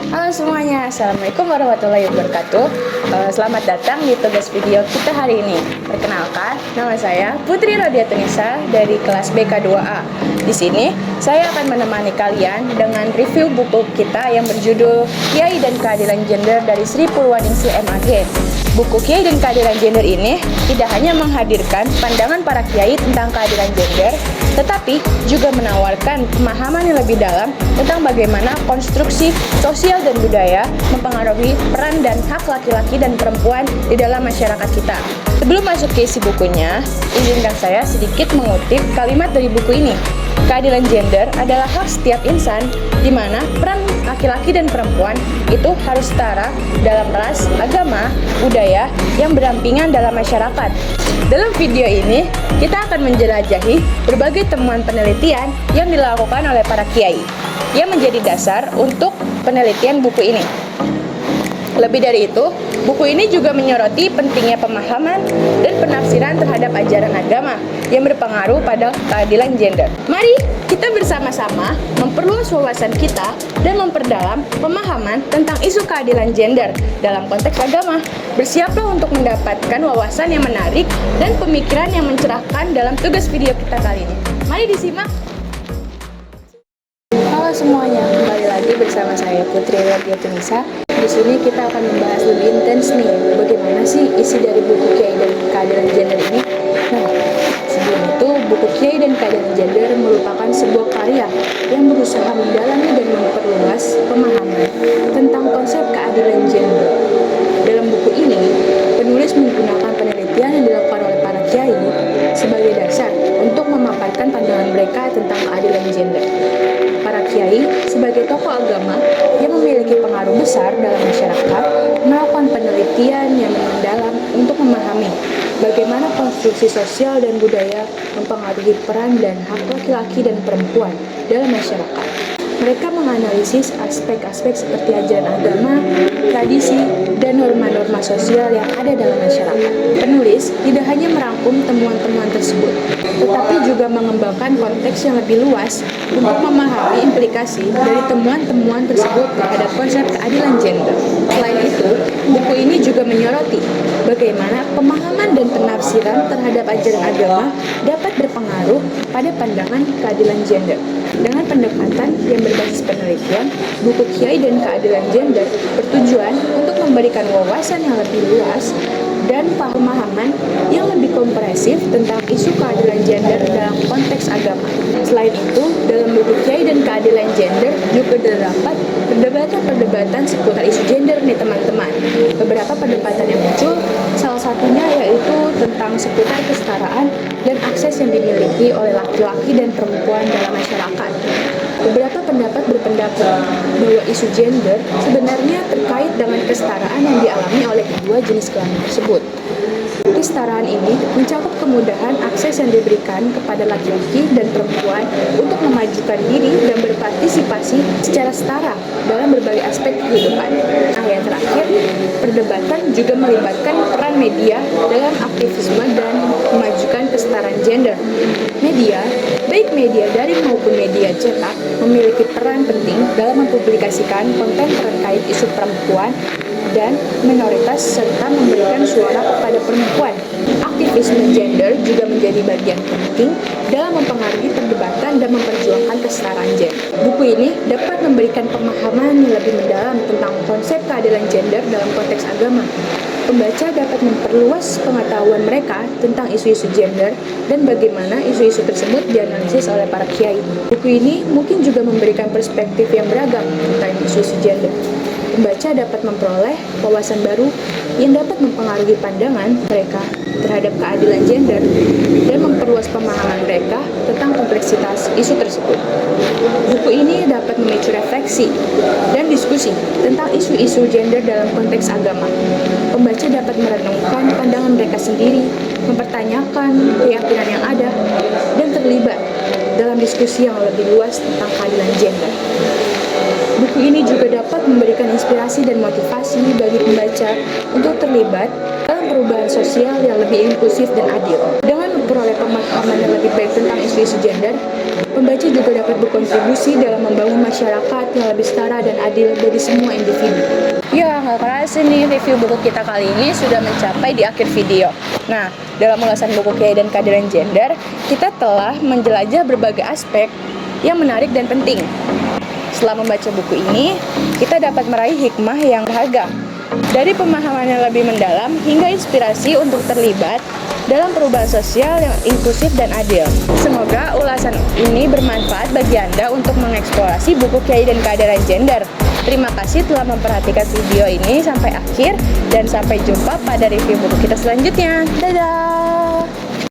Halo semuanya, Assalamualaikum warahmatullahi wabarakatuh. Selamat datang di tugas video kita hari ini. Perkenalkan, nama saya Putri Rodiatunisa dari kelas BK2A. Di sini, saya akan menemani kalian dengan review buku kita yang berjudul Kiai dan Keadilan Gender dari Sri Purwaningsih MAG. Buku Kiai dan Keadilan Gender ini tidak hanya menghadirkan pandangan para kiai tentang keadilan gender, tetapi juga menawarkan pemahaman yang lebih dalam tentang bagaimana konstruksi sosial dan budaya mempengaruhi peran dan hak laki-laki dan perempuan di dalam masyarakat kita. Sebelum masuk ke isi bukunya, izinkan saya sedikit mengutip kalimat dari buku ini. Keadilan gender adalah hak setiap insan, di mana peran laki-laki dan perempuan itu harus setara dalam ras, agama, budaya yang berdampingan dalam masyarakat. Dalam video ini, kita akan menjelajahi berbagai temuan penelitian yang dilakukan oleh para kiai, yang menjadi dasar untuk penelitian buku ini. Lebih dari itu, buku ini juga menyoroti pentingnya pemahaman dan penafsiran terhadap ajaran agama yang berpengaruh pada keadilan gender. Mari kita bersama-sama memperluas wawasan kita dan memperdalam pemahaman tentang isu keadilan gender dalam konteks agama. Bersiaplah untuk mendapatkan wawasan yang menarik dan pemikiran yang mencerahkan dalam tugas video kita kali ini. Mari disimak. Halo semuanya, kembali lagi bersama saya Putri Rodiatunisa. Di sini kita akan membahas lebih intens nih, bagaimana sih isi dari buku Kiai dan Keadilan Gender ini. Nah, sebelum itu, buku Kiai dan Keadilan Gender merupakan sebuah karya yang berusaha mendalami dan memperluas pemahaman tentang konsep keadilan gender. Dalam buku ini, penulis menggunakan penelitian yang dilakukan oleh para kiai sebagai dasar untuk memaparkan pandangan mereka tentang keadilan gender. Para kiai sebagai tokoh agama yang memiliki pengaruh besar dalam masyarakat melakukan penelitian yang mendalam untuk memahami bagaimana konstruksi sosial dan budaya mempengaruhi peran dan hak laki-laki dan perempuan dalam masyarakat. Mereka menganalisis aspek-aspek seperti ajaran agama, tradisi, dan norma-norma sosial yang ada dalam masyarakat. Penulis tidak hanya merangkum temuan-temuan tersebut, tetapi juga mengembangkan konteks yang lebih luas untuk memahami implikasi dari temuan-temuan tersebut terhadap konsep keadilan gender. Selain itu, buku ini juga menyoroti bagaimana pemahaman dan penafsiran terhadap ajaran agama dapat berpengaruh pada pandangan keadilan gender. Dengan pendekatan yang berbasis penelitian, buku Kiai dan Keadilan Gender bertujuan untuk memberikan wawasan yang lebih luas dan pemahaman yang lebih komprehensif tentang isu keadilan gender dalam konteks agama. Selain itu, dalam buku Kiai dan Keadilan Gender juga terdapat perdebatan seputar isu gender nih teman-teman. Beberapa perdebatan yang muncul, salah satunya yaitu tentang seputar kesetaraan dan akses yang dimiliki oleh laki-laki dan perempuan dalam masyarakat. Beberapa pendapat berpendapat bahwa isu gender sebenarnya terkait dengan kesetaraan yang dialami oleh kedua jenis kelamin tersebut. Kesetaraan ini mencakup kemudahan akses yang diberikan kepada laki-laki dan perempuan untuk memajukan diri dan berpartisipasi secara setara dalam berbagai aspek kehidupan. Nah, yang terakhir, perdebatan juga melibatkan peran media dalam aktivisme dan memajukan kesetaraan gender. Media, baik media daring maupun media cetak, memiliki peran penting dalam mempublikasikan konten terkait isu perempuan dan minoritas serta memberikan suara kepada perempuan. Aktivisme gender juga menjadi bagian penting dalam mempengaruhi perdebatan dan memperjuangkan kesetaraan gender. Buku ini dapat memberikan pemahaman yang lebih mendalam tentang konsep keadilan gender dalam konteks agama. Pembaca dapat memperluas pengetahuan mereka tentang isu-isu gender dan bagaimana isu-isu tersebut dianalisis oleh para kiai. Buku ini mungkin juga memberikan perspektif yang beragam tentang isu-isu gender. Pembaca dapat memperoleh wawasan baru yang dapat mempengaruhi pandangan mereka terhadap keadilan gender dan memperluas pemahaman mereka tentang kompleksitas isu tersebut. Buku ini dapat memicu refleksi dan diskusi tentang isu-isu gender dalam konteks agama. Pembaca dapat merenungkan pandangan mereka sendiri, mempertanyakan keyakinan yang ada, dan terlibat dalam diskusi yang lebih luas tentang keadilan gender. Buku ini juga dapat memberikan inspirasi dan motivasi bagi pembaca untuk terlibat dalam perubahan sosial yang lebih inklusif dan adil. Dengan memperoleh pemahaman yang lebih baik tentang isu-isu gender, pembaca juga dapat berkontribusi dalam membangun masyarakat yang lebih setara dan adil bagi semua individu. Ya, nggak kerasa nih review buku kita kali ini sudah mencapai di akhir video. Nah, dalam ulasan buku Kiai dan Keadilan Gender, kita telah menjelajah berbagai aspek yang menarik dan penting. Setelah membaca buku ini, kita dapat meraih hikmah yang berharga. Dari pemahaman yang lebih mendalam hingga inspirasi untuk terlibat dalam perubahan sosial yang inklusif dan adil. Semoga ulasan ini bermanfaat bagi Anda untuk mengeksplorasi buku Kiai dan Keadilan Gender. Terima kasih telah memperhatikan video ini sampai akhir dan sampai jumpa pada review buku kita selanjutnya. Dadah!